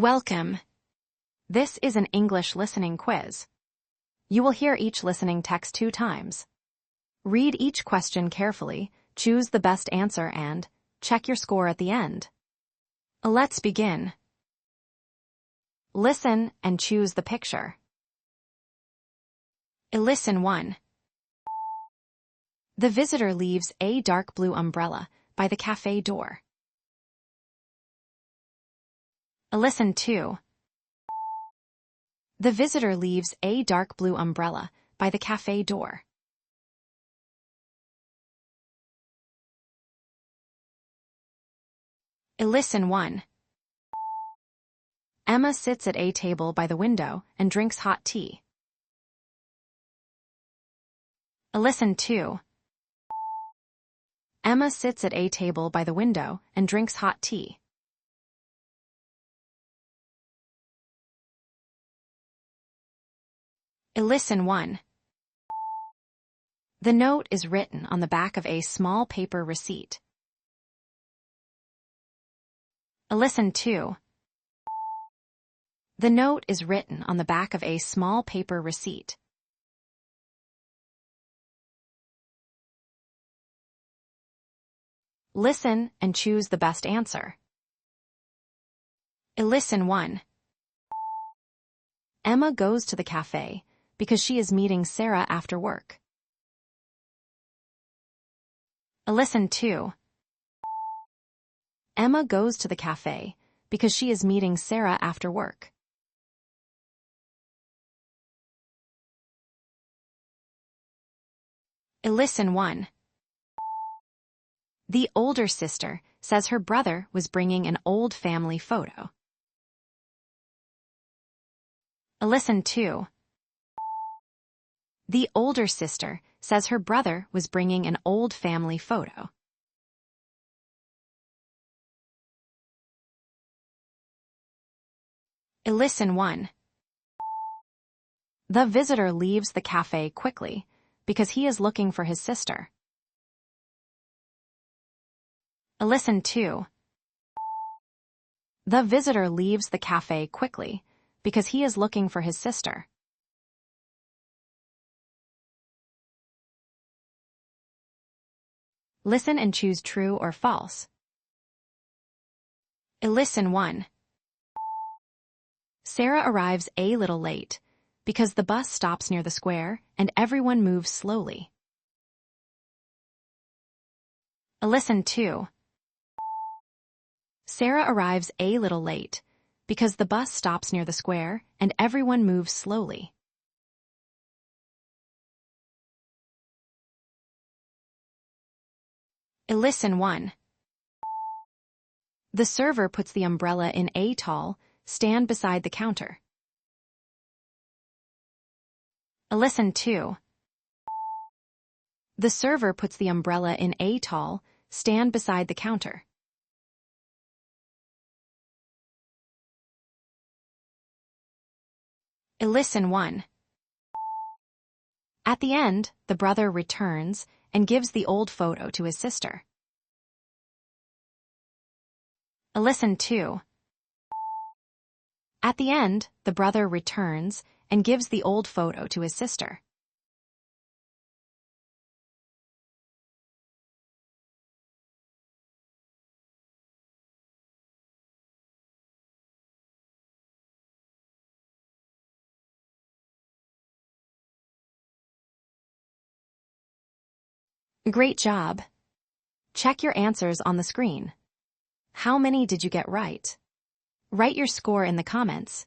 Welcome. This is an English listening quiz. You will hear each listening text 2 times. Read each question carefully, choose the best answer and check your score at the end. Let's begin. Listen and choose the picture. Listen 1. The visitor leaves a dark blue umbrella by the cafe door. Listen 2. The visitor leaves a dark blue umbrella by the cafe door. Listen 1. Emma sits at a table by the window and drinks hot tea. Listen 2. Emma sits at a table by the window and drinks hot tea. Listen 1. The note is written on the back of a small paper receipt. Listen 2. The note is written on the back of a small paper receipt. Listen and choose the best answer. Listen 1. Emma goes to the cafe because she is meeting Sarah after work. Listen 2. Emma goes to the cafe because she is meeting Sarah after work. Listen 1. The older sister says her brother was bringing an old family photo. Listen 2. The older sister says her brother was bringing an old family photo. Listen 1. The visitor leaves the cafe quickly because he is looking for his sister. Listen 2. The visitor leaves the cafe quickly because he is looking for his sister. Listen and choose true or false. Listen 1. Sarah arrives a little late because the bus stops near the square and everyone moves slowly. Listen 2. Sarah arrives a little late because the bus stops near the square and everyone moves slowly. Listen 1. The server puts the umbrella in a tall stand beside the counter. Listen 2. The server puts the umbrella in a tall stand beside the counter. Listen 1. At the end, the brother returns and gives the old photo to his sister. Listen 2. At the end, the brother returns and gives the old photo to his sister. Great job! Check your answers on the screen. How many did you get right? Write your score in the comments.